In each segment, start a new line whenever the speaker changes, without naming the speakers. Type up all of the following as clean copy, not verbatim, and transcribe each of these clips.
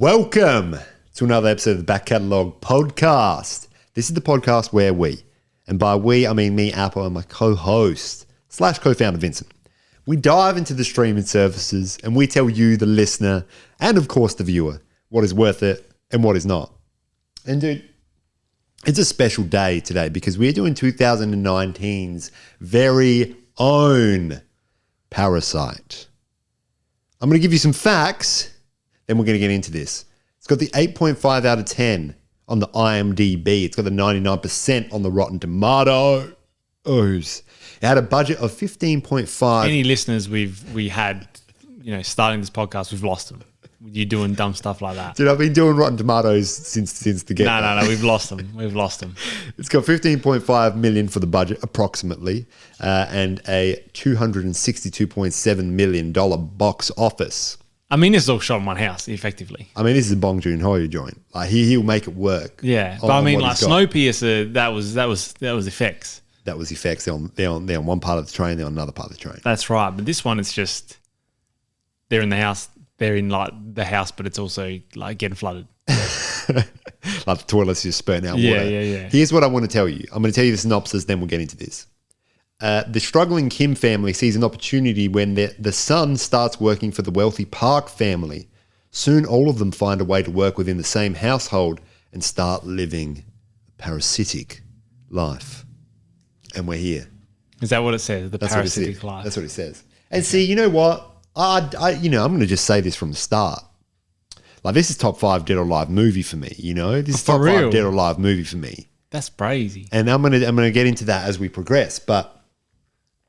Welcome to another episode of the Back Catalogue podcast. This is the podcast where we, and by we I mean me, Apple, and my co-host / co-founder Vincent, we dive into the streaming services and we tell you, the listener, and of course the viewer, what is worth it and what is not. And dude, it's a special day today because we're doing 2019's very own Parasite. I'm going to give you some facts, then we're going to get into this. It's got the 8.5 out of 10 on the IMDb. It's got the 99% on the Rotten Tomatoes. It had a budget of 15.5.
Any listeners we had, starting this podcast, we've lost them. You doing dumb stuff like that.
Dude, I've been doing Rotten Tomatoes since the get-go.
No, we've lost them. We've lost them.
It's got 15.5 million for the budget, approximately, and a $262.7 million box office.
I mean, this is all shot in one house, effectively.
I mean, this is a Bong Joon-ho joint. Like he'll make it work.
Yeah, but I mean, like Snowpiercer, that was effects. That was
effects. They're on one part of the train. They're on another part of the train.
That's right. But this one, it's just they're in the house. They're in like the house, but it's also like getting flooded.
Like the toilet's just spurting out water.
Yeah.
Here's what I want to tell you. I'm going to tell you the synopsis, then we'll get into this. The struggling Kim family sees an opportunity when the son starts working for the wealthy Park family. Soon, all of them find a way to work within the same household and start living a parasitic life. And we're here.
Is that what it says? That's parasitic life.
That's what it says. And see, you know what? I'm going to just say this from the start. Like, this is top 5 Dead or Alive movie for me. This is top 5 Dead or Alive movie for me.
That's crazy.
And I'm gonna get into that as we progress. But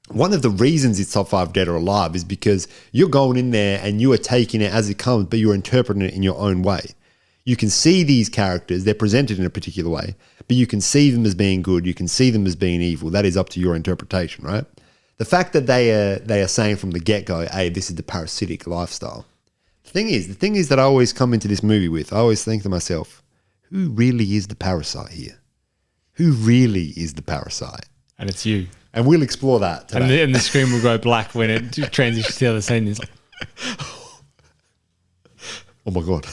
one of the reasons it's top 5 Dead or Alive is because you're going in there and you are taking it as it comes, but you're interpreting it in your own way. You can see these characters, they're presented in a particular way, but you can see them as being good, you can see them as being evil. That is up to your interpretation, right? The fact that they are saying from the get-go, hey, this is the parasitic lifestyle. The thing is that I always come into this movie with, I always think to myself, who really is the parasite here? Who really is the parasite?
And it's you.
And we'll explore that today.
And the screen will go black when it transitions to the other scene. It's like,
oh my God.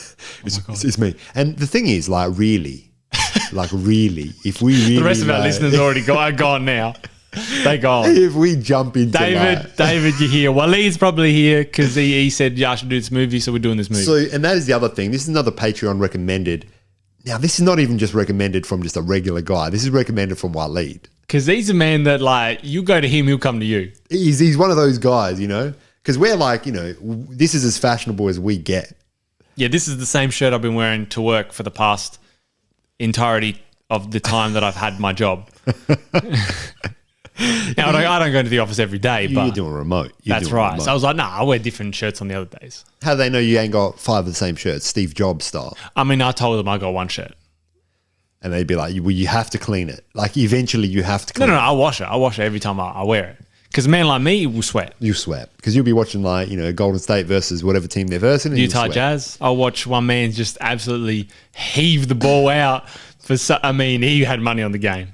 It's me. And the thing is, really, if we really...
The rest of our listeners already gone now. They gone.
If we jump into
David, you're here. Waleed's probably here because he said, yeah, I should do this movie, so we're doing this movie.
So, and that is the other thing. This is another Patreon recommended. Now, this is not even just recommended from just a regular guy. This is recommended from Waleed.
Because he's a man that, like, you go to him, he'll come to you.
He's one of those guys, Because we're like, this is as fashionable as we get.
Yeah, this is the same shirt I've been wearing to work for the past entirety of the time that I've had my job. Now, I don't go into the office every day, but...
You're doing remote.
That's right. So I was like, I wear different shirts on the other days.
How do they know you ain't got 5 of the same shirts, Steve Jobs style?
I mean, I told them I got one shirt.
And they'd be like, well, you have to clean it. Like, eventually you have to clean it.
No, I wash it. I wash it every time I wear it. Because a man like me will sweat.
You sweat. Because you'll be watching, Golden State versus whatever team they're versing.
Utah Jazz. I'll watch one man just absolutely heave the ball out. He had money on the game.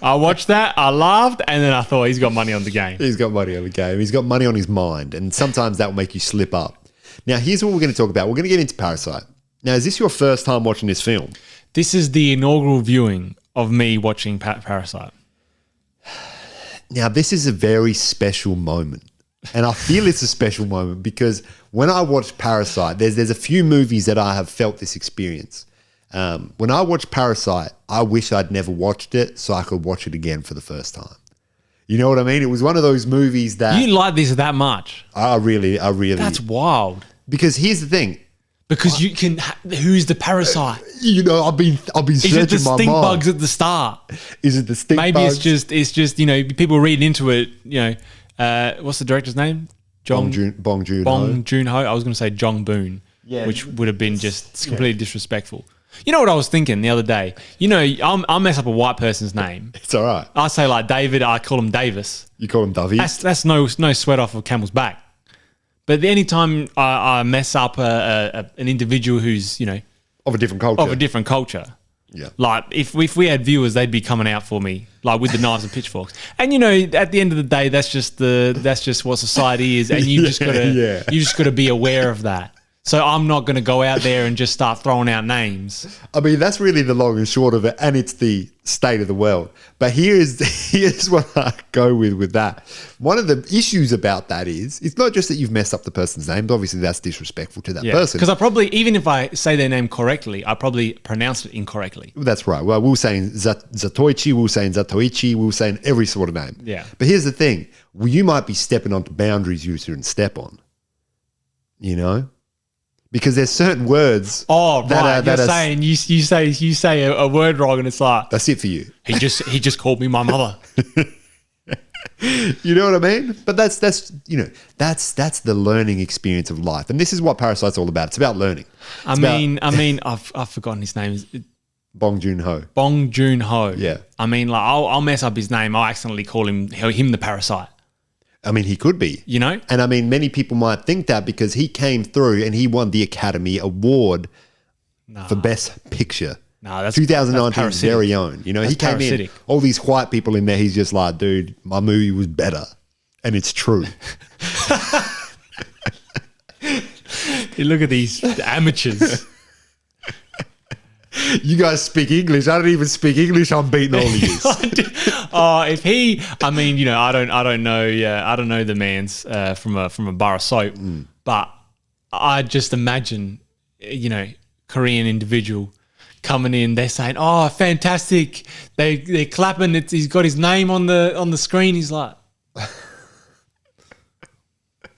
I watched that, I laughed, and then I thought, he's got money on the game.
He's got money on the game. He's got money on his mind. And sometimes that will make you slip up. Now, here's what we're going to talk about. We're going to get into Parasite. Now, is this your first time watching this film?
This is the inaugural viewing of me watching Parasite.
Now, this is a very special moment. And I feel it's a special moment because when I watch Parasite, there's a few movies that I have felt this experience. When I watch Parasite, I wish I'd never watched it so I could watch it again for the first time. You know what I mean? It was one of those movies that...
You like this that much?
I really...
That's wild.
Because here's the thing.
Because you can... Who's the parasite?
I've been searching my mind. Is
it the stink bugs at the start?
Is it the stink bugs?
Maybe it's just people reading into it, what's the director's name?
Bong Joon-ho.
Bong Joon-ho. I was going to say Jong Boon, which would have been just completely disrespectful. You know what I was thinking the other day? I'll mess up a white person's name.
It's all right.
I say like David, I call him Davis.
You call him Dovey?
That's no sweat off a camel's back. But anytime I mess up an individual who's,
of a different culture.
Yeah. Like if we had viewers, they'd be coming out for me, like with the knives and pitchforks. And at the end of the day, that's just what society is, and you just gotta be aware of that. So I'm not going to go out there and just start throwing out names.
I mean, that's really the long and short of it, and it's the state of the world. But here's what I go with that. One of the issues about that is, it's not just that you've messed up the person's name, but obviously that's disrespectful to that person.
Because I probably, even if I say their name correctly, I probably pronounced it incorrectly.
That's right. Well, we were saying Zatoichi, we were saying Zatoichi, we were saying every sort of name.
Yeah.
But here's the thing. Well, you might be stepping onto boundaries you shouldn't step on, you know? Because there's certain words.
Oh, right. You're saying you say a word wrong, and it's like,
that's it for you.
He just called me my mother.
You know what I mean? But that's the learning experience of life, and this is what Parasite's all about. It's about learning.
I've forgotten his name.
Bong Joon-ho.
Bong Joon-ho.
Yeah.
I mean, like I'll mess up his name. I'll accidentally call him the Parasite.
I mean, he could be.
You know?
And I mean, many people might think that because he came through and he won the Academy Award for Best Picture.
No, that's
2019's very own. You know, he came in, all these white people in there. He's just like, dude, my movie was better. And it's true.
You look at these amateurs.
You guys speak English. I don't even speak English. I'm beating all of you.
If he, I mean, you know, I don't know. Yeah, I don't know the man's from a bar of soap, but I just imagine, you know, Korean individual coming in. They're saying, "Oh, fantastic!" They're clapping. He's got his name on the screen. He's like, "What's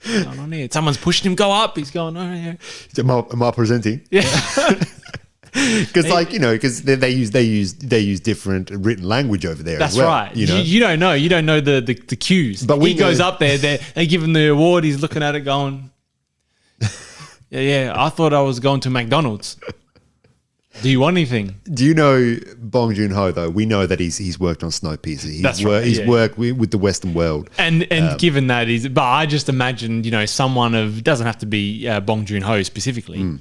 going on here?" Someone's pushing him. Go up. He's going, "Oh yeah."
Am I presenting?
Yeah.
Because, like, you know, because they use different written languge over there.
That's
as well,
right.
You know,
you don't know. You don't know the cues.
But
he goes up there. They give him the award. He's looking at it, going, "Yeah. I thought I was going to McDonald's. Do you want anything?"
Do you know Bong Joon-ho though? We know that he's worked on Snowpiercer.
That's right.
He's worked with the Western world.
And given that but I just imagine, you know, someone doesn't have to be Bong Joon-ho specifically,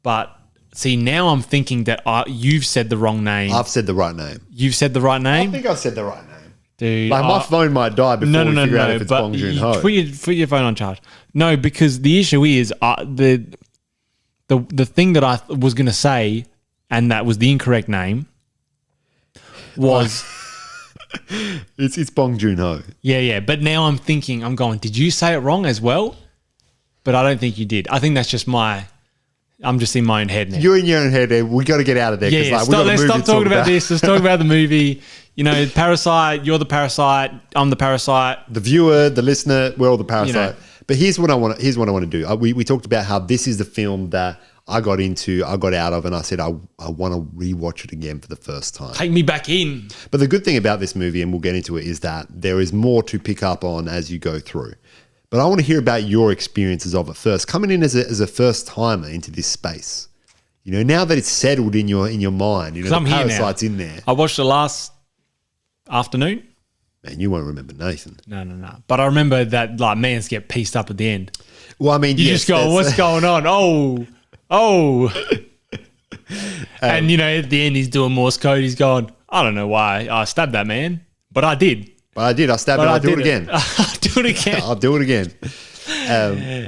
but. See, now I'm thinking that you've said the wrong name.
I've said the right name.
You've said the right name?
I think I've said the right name.
Dude.
Like, my phone might die before we figure out if it's Bong Joon-ho.
Put your phone on charge. No, because the issue is the thing that I was going to say, and that was the incorrect name, was...
It's Bong Joon-ho.
Yeah. But now I'm going, did you say it wrong as well? But I don't think you did. I think that's just I'm just in my own head now.
You're in your own head. We got to get out of there.
Yeah.
Like,
let's stop talking about this. Let's talk about the movie. You know, Parasite. You're the parasite. I'm the parasite.
The viewer, the listener, we're all the parasite.
You know.
But here's what I want to do. We talked about how this is the film that I got out of, and I said I want to rewatch it again for the first time.
Take me back in.
But the good thing about this movie, and we'll get into it, is that there is more to pick up on as you go through. But I want to hear about your experiences of it first. Coming in as a first timer into this space, you know, now that it's settled in your mind, you know, the Parasite's in there.
I watched it last afternoon.
Man, you won't remember Nathan.
No. But I remember that, like, mans get pieced up at the end.
Well, I mean,
you just go, "What's going on?" Oh. And you know, at the end, he's doing Morse code. He's going, "I don't know why I stabbed that man, but I did."
I did. I stabbed him. I'll do it again.
I'll do it again.
I'll do it again.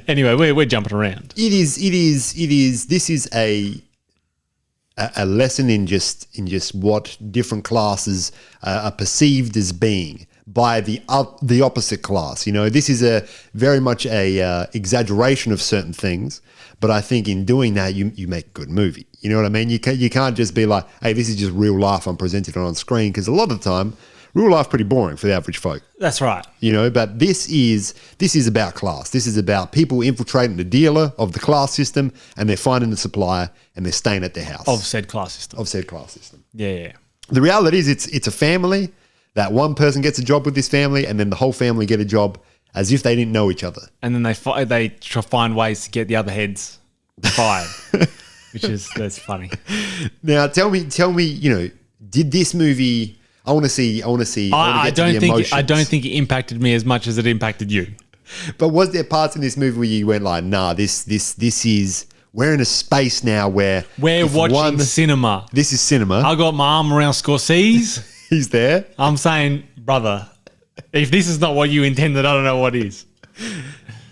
Anyway, we're jumping around.
It is. This is a lesson in just what different classes are perceived as being by the opposite class. You know, this is very much a exaggeration of certain things, but I think in doing that, you make a good movie. You know what I mean? You can't just be like, "Hey, this is just real life. I'm presenting it on screen," because a lot of the time, real life pretty boring for the average folk.
That's right.
You know, but this is about class. This is about people infiltrating the dealer of the class system, and they're finding the supplier, and they're staying at their house.
Of said class system. Yeah.
The reality is it's a family. That one person gets a job with this family, and then the whole family get a job as if they didn't know each other.
And then they try to find ways to get the other heads fired, that's funny.
Now, tell me, you know, did this movie... I want to see. I
don't think it impacted me as much as it impacted you.
But was there parts in this movie where you went like, "Nah, this is we're in a space now where
we're watching cinema.
This is cinema."
I got my arm around Scorsese.
He's there.
I'm saying, brother, if this is not what you intended, I don't know what is.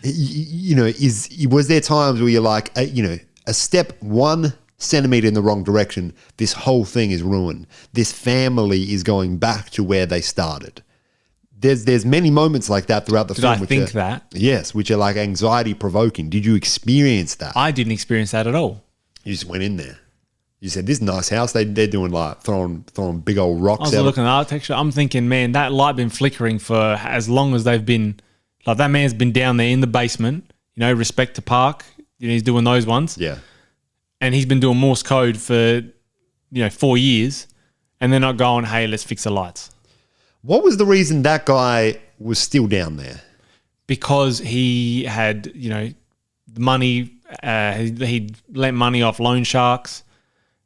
Was there times where you're like, a step 1 centimeter in the wrong direction, this whole thing is ruined. This family is going back to where they started. There's many moments like that throughout the film.
I think that?
Yes, which are like anxiety provoking. Did you experience that?
I didn't experience that at all.
You just went in there. You said, this nice house. They're doing like throwing big old rocks.
I was looking at architecture. I'm thinking, man, that light been flickering for as long as they've been. Like that man's been down there in the basement. Respect to Park. He's doing those ones.
Yeah.
And he's been doing Morse code for 4 years, and they're not going, hey, let's fix the lights.
What was the reason that guy was still down there?
Because he had, money. He lent money off loan sharks,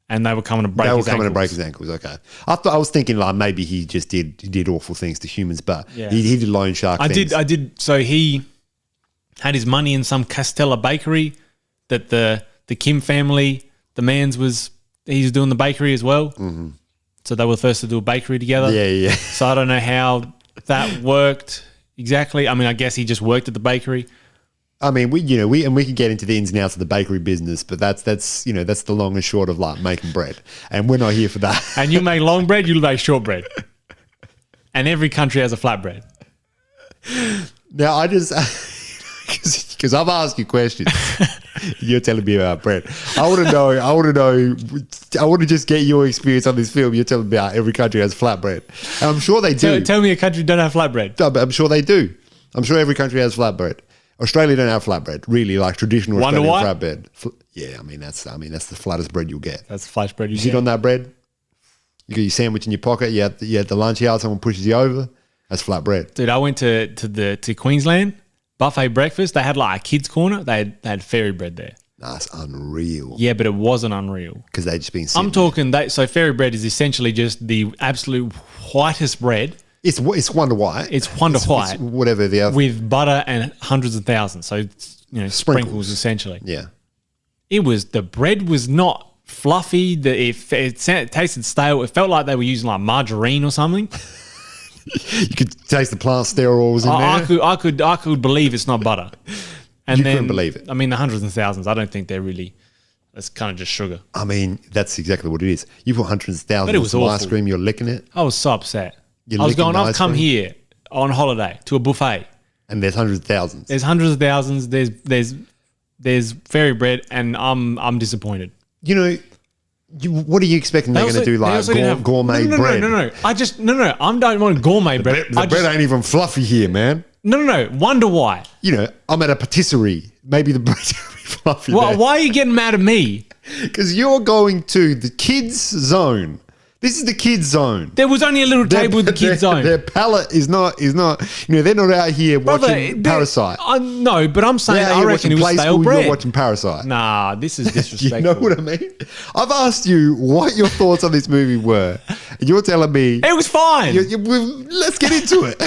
and they were coming to break his ankles. They were coming to
break his ankles. Okay, I was thinking like maybe he just did awful things to humans, but he did loan shark things.
I did. So he had his money in some Castella bakery that the Kim family, the man's he was doing the bakery as well. Mm-hmm. So they were first to do a bakery together.
Yeah.
So I don't know how that worked exactly. I mean, I guess he just worked at the bakery.
I mean, we could get into the ins and outs of the bakery business, but that's the long and short of like making bread, and we're not here for that.
And you make long bread, you make short bread, and every country has a flatbread.
Now I just because I've asked you questions, you're telling me about bread. I want to know. I want to just get your experience on this film. You're telling me about every country has flatbread. And I'm sure they do.
Tell me a country don't have flatbread.
No, but I'm sure they do. I'm sure every country has flatbread. Australia don't have flatbread, really, like traditional Australian flatbread. Yeah, I mean that's the flattest bread you'll get.
That's the flattest bread you get.
Sit on that bread. You got your sandwich in your pocket. You at the lunch hour, someone pushes you over. That's flat bread.
Dude, I went to Queensland buffet breakfast. They had like a kids corner. They had fairy bread there.
That's unreal.
Yeah, but it wasn't unreal
because they just been.
I'm talking that. So fairy bread is essentially just the absolute whitest bread.
It's Wonder White.
It's Wonder White.
It's whatever the other.
With butter and hundreds of thousands. So, sprinkles essentially.
Yeah.
The bread was not fluffy. It tasted stale. It felt like they were using like margarine or something.
You could taste the plant sterols in there.
I could believe it's not butter. And
you couldn't believe it.
I mean, the hundreds and thousands, I don't think they're really, that's kind of just sugar.
I mean, that's exactly what it is. You put hundreds of thousands of ice cream, you're licking it.
I was so upset. I've come here on holiday to a buffet.
And there's hundreds of thousands.
There's hundreds of thousands. There's fairy bread, and I'm disappointed.
What are you expecting they're going to do? Like gourmet bread?
No. I don't want gourmet bread.
The bread ain't even fluffy here, man.
No. Wonder why?
I'm at a patisserie. Maybe the bread's going to be fluffy.
Why are you getting mad at me?
Because you're going to the kids' zone. This is the kids' zone.
There was only a little table with the kids' zone.
Their palate is not. They're not out here watching Parasite.
No, but I'm saying I reckon it was stale bread.
You're watching Parasite.
Nah, this is disrespectful.
You know what I mean? I've asked you what your thoughts on this movie were, and you're telling me
it was fine.
Let's get into it.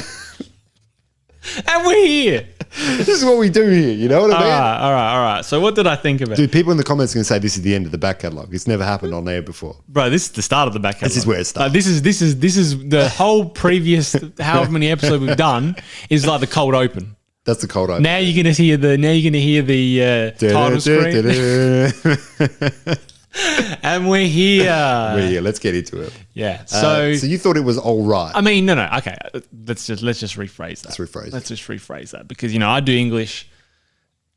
And we're here.
This is what we do here. You know what I mean?
All right. So what did I think of it?
Dude, people in the comments are going to say this is the end of the back catalogue. It's never happened on air before.
Bro, this is the start of the back catalogue.
This is where it starts.
This is the whole previous however many episodes we've done is like the cold open.
That's the cold open.
Now you're going to hear the title screen. And we're here.
Let's get into it.
Yeah.
So you thought it was all right?
I mean, no. Okay. Let's just rephrase that.
Let's
just rephrase that because I do English,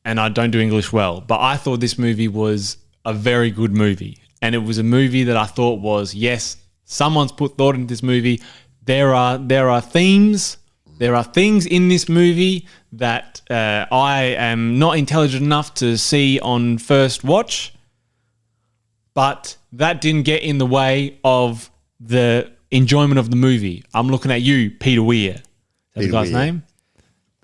and I don't do English well. But I thought this movie was a very good movie, and it was a movie that I thought was someone's put thought into this movie. There are themes. There are things in this movie that I am not intelligent enough to see on first watch. But that didn't get in the way of the enjoyment of the movie. I'm looking at you, Peter Weir. Is that the guy's name?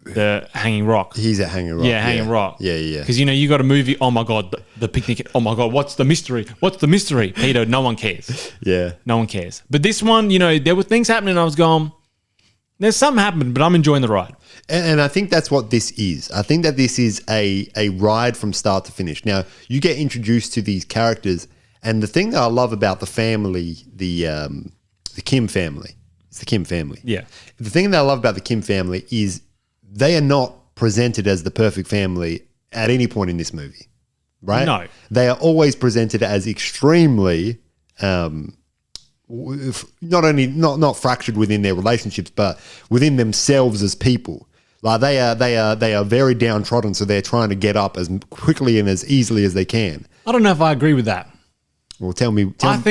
The Hanging Rock.
He's at Hanging Rock.
Yeah, Hanging Rock.
Yeah.
Because, you got a movie, oh my God, the picnic. Oh my God, what's the mystery? Peter, no one cares.
Yeah.
No one cares. But this one, there were things happening. I was going, there's something happening, but I'm enjoying the ride.
And I think that's what this is. I think that this is a ride from start to finish. Now, you get introduced to these characters. And the thing that I love about the family, the Kim family, it's the Kim family.
Yeah.
The thing that I love about the Kim family is they are not presented as the perfect family at any point in this movie, right?
No.
They are always presented as extremely not fractured within their relationships, but within themselves as people. Like they are very downtrodden, so they're trying to get up as quickly and as easily as they can.
I don't know if I agree with that.
Well, tell me what
I
you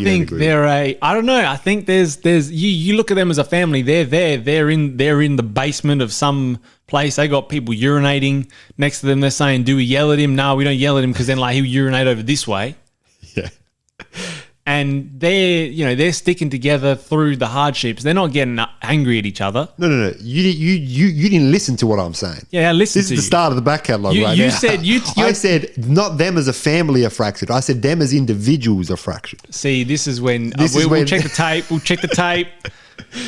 don't agree with.
I don't know. I think there's you look at them as a family. They're in the basement of some place. They got people urinating next to them. They're saying, "Do we yell at him?" No, we don't yell at him because then like he'll urinate over this way.
Yeah.
And they're sticking together through the hardships. They're not getting angry at each other.
No. You didn't listen to what I'm saying.
Yeah, I listened to you.
This is the start of the back catalogue right
you
now.
Said
I said not them as a family are fractured. I said them as individuals are fractured.
See, this is when we'll check the tape. We'll check the tape.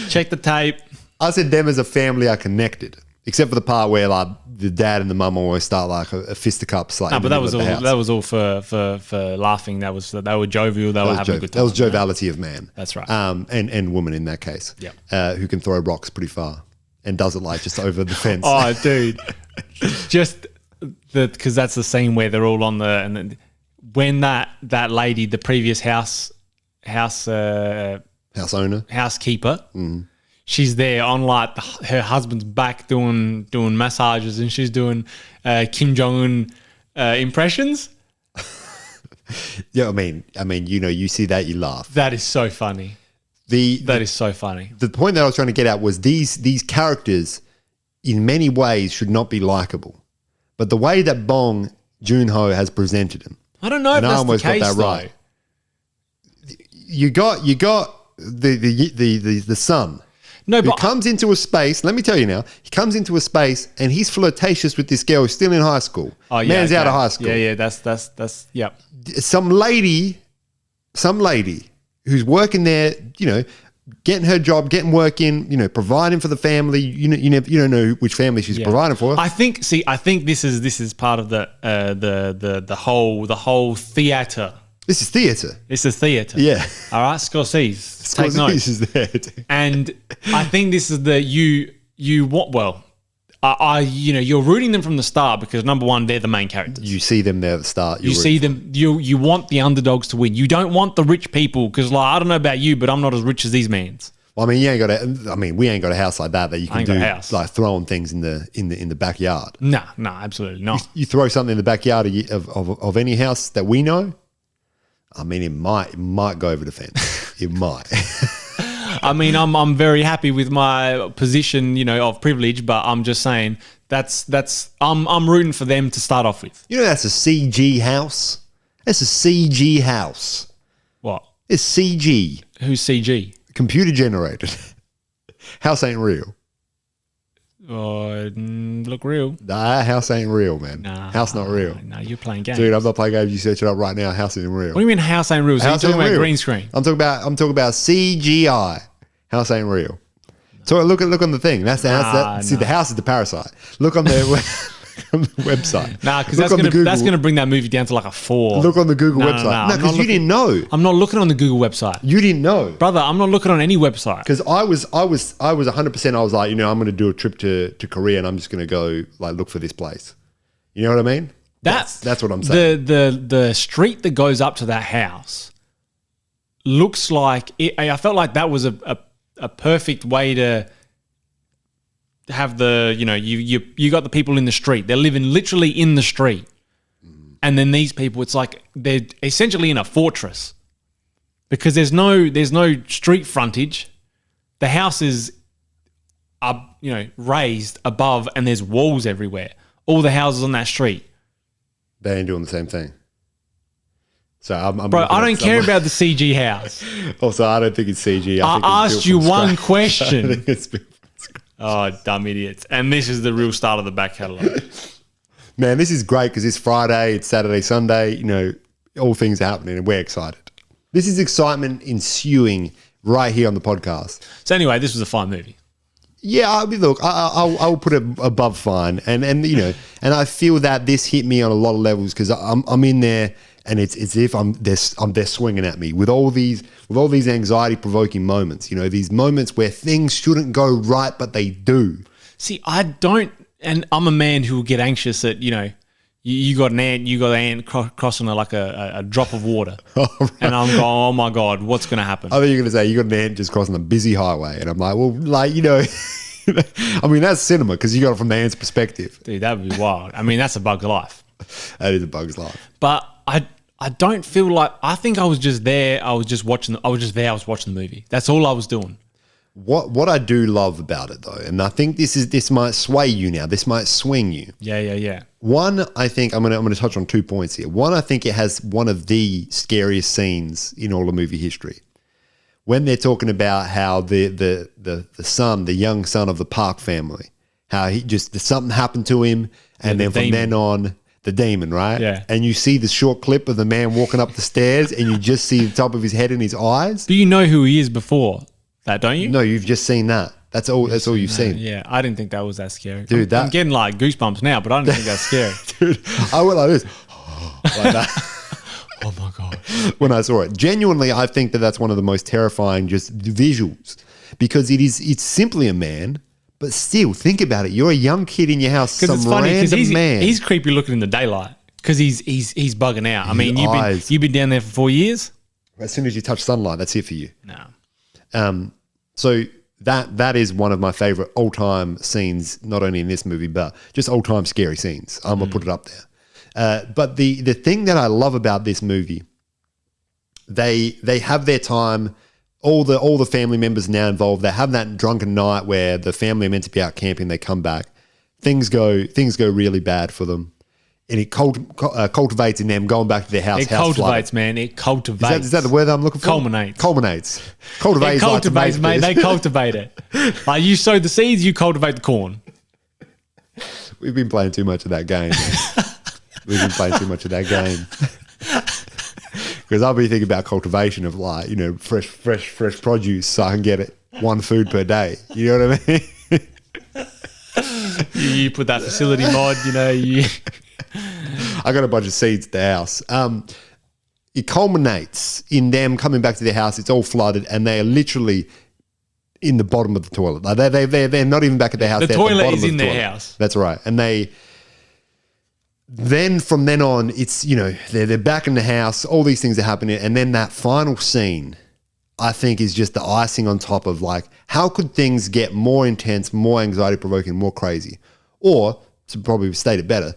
Check the tape.
I said them as a family are connected, except for the part where like the dad and the mum always start like a fisticuffs. Like,
no, but that was all for laughing. They were jovial. They were having a good time.
That was joviality of man.
That's right.
And woman in that case.
Yeah.
Who can throw rocks pretty far and does it like just over the fence.
Oh, dude, because that's the scene where they're all on when that lady, the previous housekeeper. She's there on like her husband's back doing massages, and she's doing Kim Jong-un impressions.
Yeah, I mean, you see that, you laugh.
That is so funny. That is so funny.
The point that I was trying to get at was these characters, in many ways, should not be likable, but the way that Joon-ho has presented them,
I don't know if that's the case, right.
You got the son.
No,
who
but
comes into a space. Let me tell you now. He comes into a space and he's flirtatious with this girl who's still in high school.
Oh, yeah,
man's
okay.
out of high school.
Yeah. That's yep.
Some lady who's working there. Getting her job, getting work in. Providing for the family. You don't know which family she's providing for.
I think this is part of the whole theater.
This is theatre.
This is theatre.
Yeah.
All right, Scorsese. Take notes.
Is there.
And I think this is you're rooting them from the start because number one, they're the main characters.
You see them there at the start.
You see them. You want the underdogs to win. You don't want the rich people because, like, I don't know about you, but I'm not as rich as these mans.
Well, we ain't got a house like that you can do, like throwing things in the backyard.
No, absolutely not.
You throw something in the backyard of any house that we know. I mean, it might go over the fence. It might.
I mean, I'm very happy with my position, of privilege, but I'm just saying I'm rooting for them to start off with.
That's a CG house. That's a CG house.
What?
It's CG.
Who's CG?
Computer generated. House ain't real.
Look real.
Nah, house ain't real, man.
Nah,
house not real.
Nah, you're playing games.
Dude, I'm not playing games. You search it up right now. House ain't real.
What do you mean house ain't real? So you're talking about green screen?
I'm talking about CGI. House ain't real. So look on the thing. That's the house. See, the house is the Parasite. Look on the website.
Nah, because that's gonna bring that movie down to like a 4.
Look on the Google website. No, because you didn't know.
I'm not looking on the Google website.
You didn't know,
brother. I'm not looking on any website.
Because I was 100%. I was like, I'm going to do a trip to Korea, and I'm just going to go like look for this place. You know what I mean? That's what I'm saying.
The street that goes up to that house looks like it. I felt like that was a perfect way to have you got the people in the street. They're living literally in the street. And then these people, it's like they're essentially in a fortress because there's no street frontage. The house is raised above and there's walls everywhere. All the houses on that street.
They ain't doing the same thing. So
Bro, I don't care about the CG house.
Also, I don't think it's CG.
I asked you one question. I think it's built from scratch. Oh, dumb idiots. And this is the real start of the back catalogue.
Man, this is great because it's Friday, it's Saturday, Sunday. All things are happening and we're excited. This is excitement ensuing right here on the podcast.
So anyway, this was a fine movie.
Yeah, look, I'll put it above fine. And I feel that this hit me on a lot of levels because I'm in there and it's as if they're swinging at me with all these anxiety provoking moments. These moments where things shouldn't go right, but they do.
See, I don't and I'm a man who will get anxious at, you got an ant crossing like a drop of water. And I'm going, oh my God, what's going to happen?
I thought you were going to say you got an ant just crossing a busy highway. And I'm like, well, I mean, that's cinema because you got it from the ant's perspective.
Dude, that would be wild. I mean, that's a bug's life.
That is a bug's life.
But I don't feel like, I think I was just there. I was watching the movie. That's all I was doing.
What I do love about it though, and I think this might sway you now, this might swing you.
Yeah.
One, I think I'm gonna touch on 2 points here. One, I think it has one of the scariest scenes in all of movie history. When they're talking about how the son, the young son of the Park family, how something happened to him, and then from then on, the demon, right?
Yeah.
And you see the short clip of the man walking up the stairs, and you just see the top of his head and his eyes.
Do you know who he is before that, don't you?
No, you've just seen that. That's all you've seen.
Yeah, I didn't think that was that scary.
Dude,
I'm getting like goosebumps now, but I don't think that's scary.
Dude, I went like this. Like that.
Oh my God.
When I saw it. Genuinely, I think that's one of the most terrifying just visuals because it's simply a man, but still, think about it. You're a young kid in your house, some
it's funny,
random man.
He's creepy looking in the daylight because he's bugging out. I mean, you've been down there for 4 years?
As soon as you touch sunlight, that's it for you.
No.
So that is one of my favorite all-time scenes, not only in this movie, but just all-time scary scenes. I'm going to put it up there. But the thing that I love about this movie, they have their time. All the family members now involved. They have that drunken night where the family are meant to be out camping. They come back. Things go really bad for them. And it cultivates in them going back to their house.
It cultivates, man. It cultivates.
Is that the word I'm looking for?
Culminates.
Cultivates,
mate. They cultivate it. Like you sow the seeds, you cultivate the corn.
We've been playing too much of that game. We've been playing too much of that game. Because I'll be thinking about cultivation of fresh produce so I can get it one food per day. You know what I mean?
You put that facility mod,
I got a bunch of seeds at the house. It culminates in them coming back to their house. It's all flooded, and they are literally in the bottom of the toilet. Like they're not even back at their house.
The toilet is in their house.
That's right. And from then on, it's they're back in the house. All these things are happening, and then that final scene, I think, is just the icing on top of like how could things get more intense, more anxiety provoking, more crazy, or to probably state it better.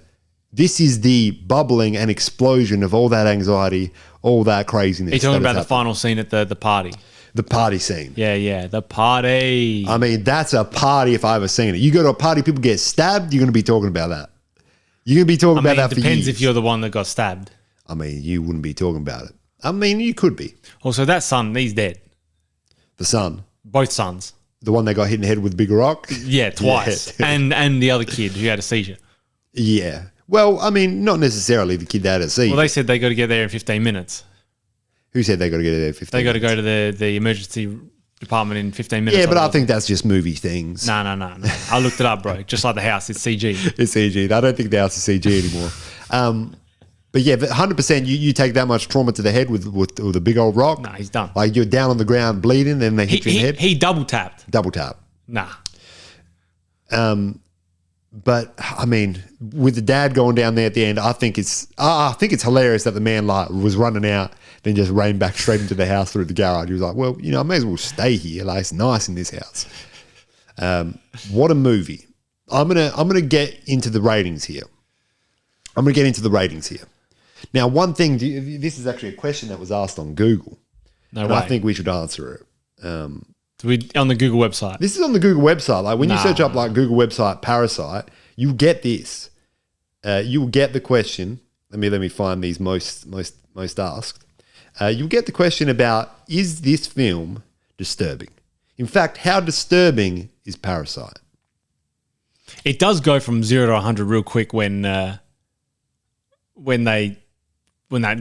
This is the bubbling and explosion of all that anxiety, all that craziness.
Are you talking about the final scene at the party?
The party scene.
Yeah, the party.
I mean, that's a party if I ever seen it. You go to a party, people get stabbed, you're going to be talking about that. You're going to be talking about that for years.
It depends if you're the one that got stabbed.
I mean, you wouldn't be talking about it. I mean, you could be.
Also, that son, he's dead.
The son?
Both sons.
The one that got hit in the head with a big rock?
Yeah, twice. Yeah. And the other kid who had a seizure.
Yeah. Well, I mean, not necessarily the kid that had a seizure.
Well, they said they got to get there in 15 minutes.
Who said they got to get there in 15 minutes?
They got to go to the emergency department in 15 minutes.
Yeah, but I think that's just movie things.
No. I looked it up, bro. Just like the house, it's CG.
It's CG. I don't think the house is CG anymore. But yeah, 100%, you take that much trauma to the head with a big old rock.
Nah, he's done.
Like you're down on the ground bleeding, then they hit you in the head.
He double tapped.
Double tap.
Nah.
But I mean, with the dad going down there at the end, I think it's hilarious that the man like was running out, then just ran back straight into the house through the garage. He was like, well, I may as well stay here. Like it's nice in this house. What a movie! I'm gonna get into the ratings here. Now, one thing, this is actually a question that was asked on Google.
No way.
I think we should answer it.
On the Google website.
This is on the Google website. Like when you search up like Google website Parasite, you get this. You will get the question. Let me find these most asked. You'll get the question about, is this film disturbing? In fact, how disturbing is Parasite?
It does go from 0 to 100 real quick when that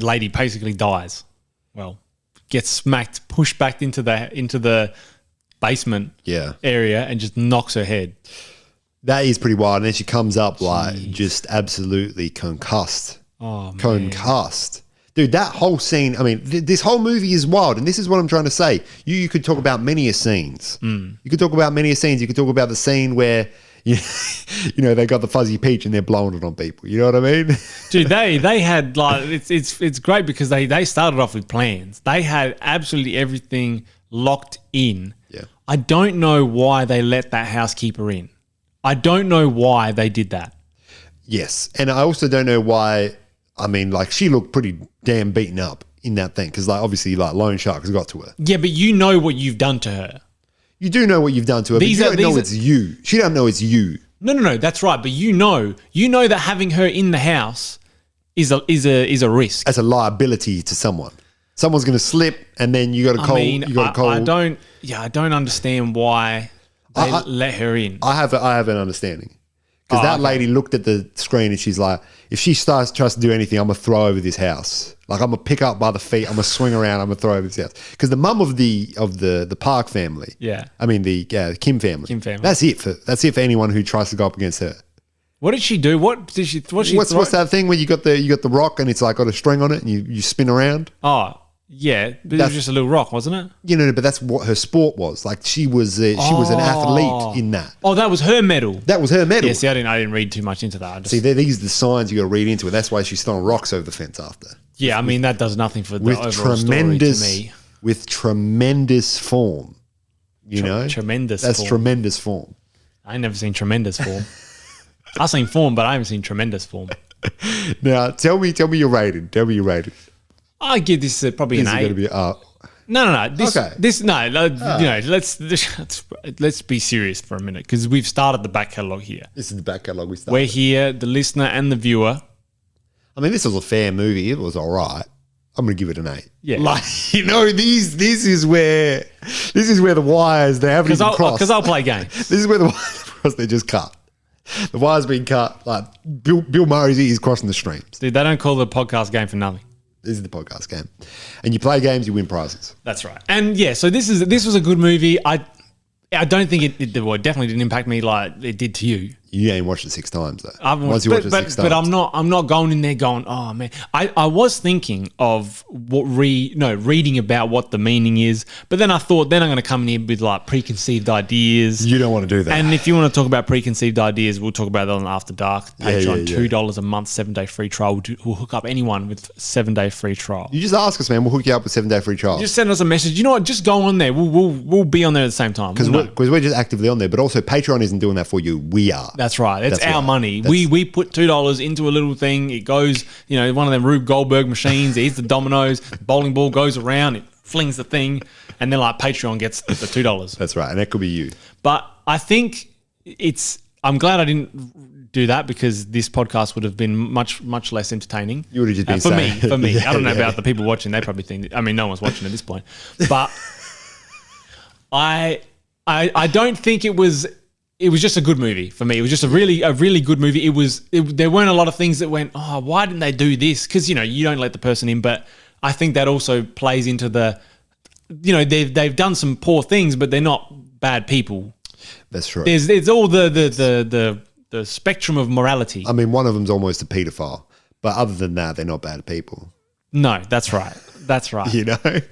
lady basically dies. Well, gets pushed back into the basement area and just knocks her head.
That is pretty wild. And then she comes up like just absolutely concussed.
Oh, man.
Concussed. Dude, that whole scene, I mean, this whole movie is wild. And this is what I'm trying to say. You could talk about many scenes. You could talk about many scenes. You could talk about the scene where, you know, they got the fuzzy peach and they're blowing it on people. You know what I mean?
Dude, they had like it's great because they started off with plans. They had absolutely everything locked in.
Yeah.
I don't know why they let that housekeeper in. I don't know why they did that.
Yes. And I also don't know why, I mean, like she looked pretty damn beaten up in that thing because like obviously like loan sharks got to her.
Yeah, but you know what you've done to her.
You do know what you've done to her, but you don't know it's you. She don't know it's you.
No, that's right. But you know that having her in the house is a risk.
As a liability to someone. Someone's going to slip and then you got to call.
I don't understand why they let her in.
I have an understanding. Because that lady looked at the screen and she's like, if she tries to do anything, I'm going to throw over this house. Like I'm going to pick up by the feet, I'm going to swing around, I'm going to throw over this house. Because the mum of the Park family, I mean the Kim family, that's it for anyone who tries to go up against her.
What did she do? What's
that thing where you got the rock and it's like got a string on it and you spin around?
Oh. Yeah, but it was just a little rock, wasn't it?
You know, but that's what her sport was. Like she was an athlete in that.
Oh, that was her medal.
That was her medal.
Yeah, see, I didn't read too much into that.
See, these are the signs you got to read into it. That's why she's throwing rocks over the fence after.
Yeah, I mean that does nothing for the overall story to me.
With tremendous form, you know,
tremendous.
That's tremendous form.
I ain't never seen tremendous form. I've seen form, but I haven't seen tremendous form.
Now, tell me your rating. Tell me your rating.
I give this probably an 8.
Going to be
No. Let's be serious for a minute because we've started the back catalogue here.
This is the back catalogue we started.
We're here, the listener and the viewer.
I mean, this was a fair movie. It was all right. I'm going to give it an 8.
Yeah,
like you know, this is where the wires they haven't even crossed.
Because I'll play games.
This is where the wires crossed. They just cut. The wire's been cut. Like Bill Murray's he's crossing the streams.
Dude, they don't call the podcast game for nothing.
This is the podcast game. And you play games, you win prizes.
That's right. And yeah, so this was a good movie. I don't think it definitely didn't impact me like it did to you.
You ain't watched it 6 times though.
But I'm not going in there going, oh man. I was thinking of reading about what the meaning is, but then I thought then I'm going to come in here with like preconceived ideas.
You don't want to do that.
And if you want to talk about preconceived ideas, we'll talk about that on After Dark. Patreon, $2 a month, 7-day free trial. We'll hook up anyone with 7-day free trial.
You just ask us, man. We'll hook you up with 7-day free trial.
Just send us a message. You know what? Just go on there. We'll be on there at the same time.
Because we're just actively on there, but also Patreon isn't doing that for you. We are.
That's right. It's our money. We put $2 into a little thing. It goes, one of them Rube Goldberg machines. It hits the dominoes. The bowling ball goes around. It flings the thing, and then like Patreon gets the $2.
That's right, and that could be you.
But I think I'm glad I didn't do that because this podcast would have been much less entertaining.
You would have just been
for me. I don't know about the people watching. They probably think. No one's watching at this point, but I don't think it was just a good movie for me. It was just a really good movie. There weren't a lot of things that went, oh, why didn't they do this? Because, you don't let the person in. But I think that also plays into they've done some poor things, but they're not bad people.
That's true.
There's all the spectrum of morality.
I mean, one of them's almost a pedophile. But other than that, they're not bad people.
No, that's right. That's right.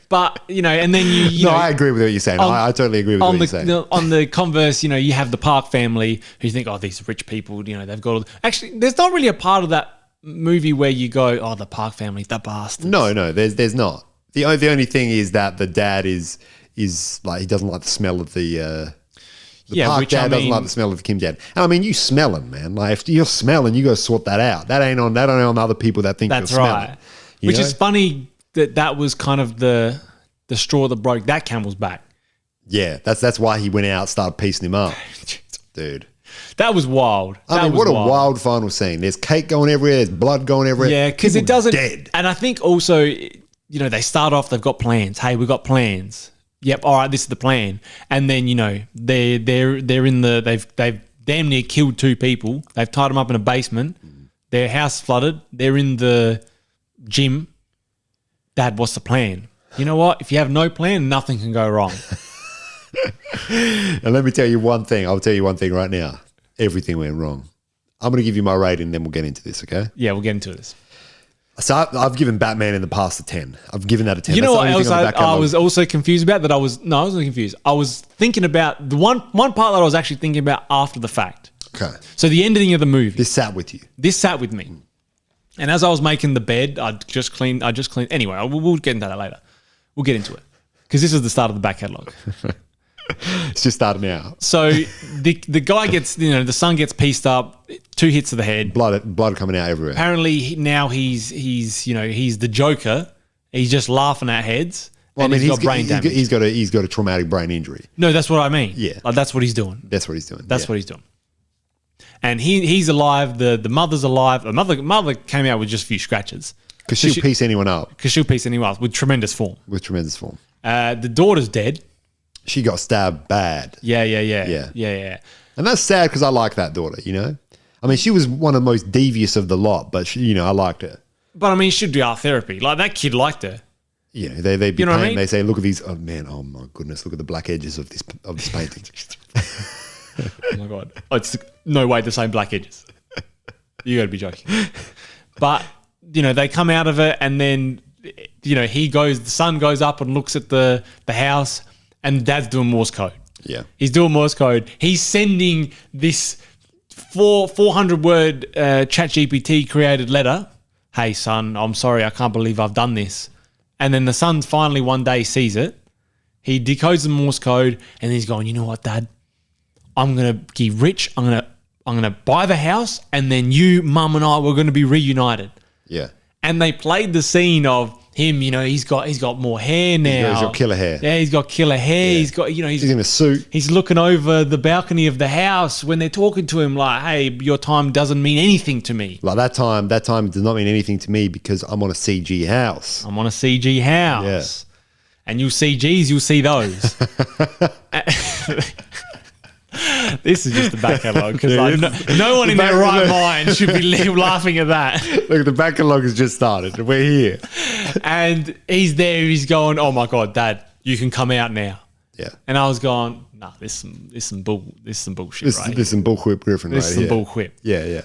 But, and then
No, I agree with what you're saying. I totally agree with what you're saying.
On the converse, you have the Park family who think, oh, these rich people, they've got all... Actually, there's not really a part of that movie where you go, oh, the Park family, the bastards.
No, there's not. The only thing is that the dad is like, he doesn't like the smell of the Park dad doesn't like the smell of the Kim dad. And I mean, you smelling, man. Like, if you're smelling, you got to sort that out. That ain't on other people that think you're smelling. That's right.
Which is funny that was kind of the straw that broke that camel's back.
Yeah, that's why he went out, started piecing him up. Dude.
That was wild.
What a wild final scene. There's cake going everywhere, there's blood going everywhere.
Yeah, because it doesn't...
Dead.
And I think also, they start off, they've got plans. Hey, we've got plans. Yep, all right, this is the plan. And then, they're in they've damn near killed 2 people. They've tied them up in a basement. Their house flooded. They're in the gym. Dad, what's the plan? You know what? If you have no plan, nothing can go wrong.
And let me tell you one thing. I'll tell you one thing right now. Everything went wrong. I'm going to give you my rating, then we'll get into this, okay?
Yeah, we'll get into this.
So I've given Batman in the past a 10. I've given that a 10.
You know what else I was also confused about? I wasn't confused. I was thinking about the one part that I was actually thinking about after the fact.
Okay.
So the ending of the movie.
This sat with you.
This sat with me. And as I was making the bed, I just cleaned. Anyway, we'll get into that later. We'll get into it. Because this is the start of the back catalogue.
It's just starting out.
So the guy gets, the son gets pieced up, 2 hits to the head.
Blood coming out everywhere.
Apparently now he's the Joker. He's just laughing at heads.
Well,
and
I mean,
he's got brain damage.
He's got a traumatic brain injury.
No, that's what I mean.
Yeah.
Like, that's what he's doing.
That's what he's doing.
That's what he's doing. And he's alive. The mother's alive. The mother came out with just a few scratches.
Because she'll piece anyone up.
Because she'll piece anyone up with tremendous form. The daughter's dead.
She got stabbed bad.
Yeah.
And that's sad because I like that daughter, I mean, she was one of the most devious of the lot, but I liked her.
But I mean, she should do art therapy. Like, that kid liked her.
Yeah, they be
You know what I
painting,
mean?
They say, look at these. Oh man, oh my goodness, look at the black edges of this painting.
Oh my God. It's no way the same black edges. You got to be joking. But, they come out of it, and then, the son goes up and looks at the house, and dad's doing Morse code.
Yeah.
He's doing Morse code. He's sending this 400 word ChatGPT created letter. Hey son, I'm sorry, I can't believe I've done this. And then the son finally one day sees it. He decodes the Morse code, and he's going, you know what, Dad? I'm gonna get rich. I'm gonna buy the house, and then you, Mum, and I, we're gonna be reunited.
Yeah.
And they played the scene of him. He's got more hair now.
He's got killer hair.
Yeah, he's got killer hair.
Yeah.
He's got
He's in a suit.
He's looking over the balcony of the house when they're talking to him, like, "Hey, your time doesn't mean anything to me."
Like that time does not mean anything to me because I'm on a CG house.
I'm on a CG house.
Yeah.
And you'll see those. This is just the back catalogue because no one in their right mind should be laughing at that.
Look, the back catalogue has just started. We're here.
And he's there. He's going, "Oh my God, Dad, you can come out now."
Yeah.
And I was going, "Nah, this is some bullshit
This
right
is some bullwhip Griffin
This
right
is some
here.
bullwhip."
Yeah.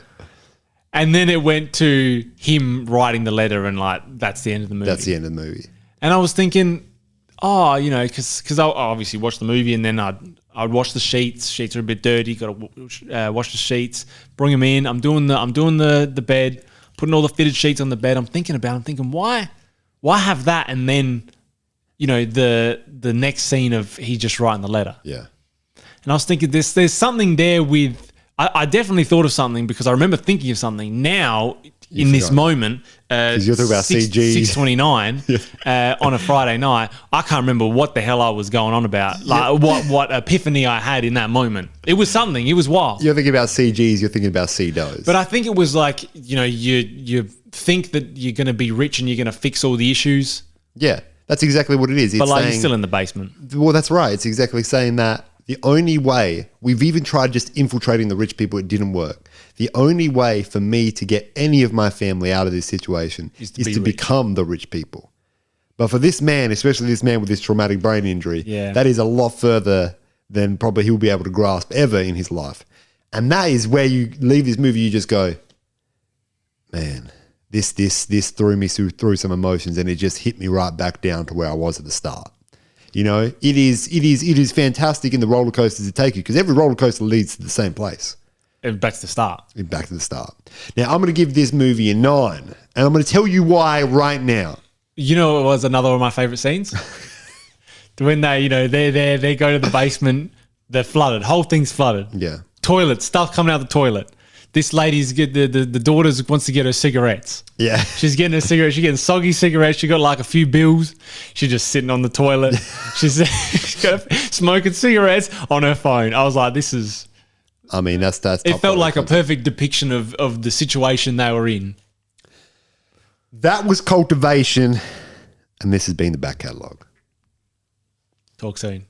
And then it went to him writing the letter, and like, that's the end of the movie.
That's the end of the movie.
And I was thinking, because I obviously watched the movie, and then I'd wash the sheets. Sheets are a bit dirty. Got to wash the sheets. Bring them in. I'm doing the bed, putting all the fitted sheets on the bed. I'm thinking, why have that? And then, the next scene of he just writing the letter.
Yeah.
And I was thinking, there's something there with. I definitely thought of something because I remember thinking of something now. In this moment,
you're talking about CG.
6:29 on a Friday night, I can't remember what the hell I was going on about. Like what epiphany I had in that moment. It was something. It was wild.
You're thinking about CGs. You're thinking about CDOs.
But I think it was like, you think that you're going to be rich and you're going to fix all the issues.
Yeah, that's exactly what it is.
But you're still in the basement.
Well, that's right. It's exactly saying that the only way, we've even tried just infiltrating the rich people, it didn't work. The only way for me to get any of my family out of this situation is to become the rich people. But for this man, especially this man with this traumatic brain injury, that is a lot further than probably he'll be able to grasp ever in his life. And that is where you leave this movie, you just go, man, this threw me through some emotions, and it just hit me right back down to where I was at the start. It is fantastic in the roller coasters to take you, because every roller coaster leads to the same place.
Back to the start.
Back to the start. Now, I'm going to give this movie a 9, and I'm going to tell you why right now.
You know, it was another of my favorite scenes. When they go to the basement, they're flooded. Whole thing's flooded.
Yeah.
Toilet, stuff coming out the toilet. This lady's the daughter wants to get her cigarettes.
Yeah.
She's getting her cigarettes. She's getting soggy cigarettes. She got like a few bills. She's just sitting on the toilet. she's got smoking cigarettes on her phone. I was like, this is...
I mean, that's
it felt like a perfect depiction of the situation they were in.
That was cultivation, and this has been the back catalogue.
Talk soon.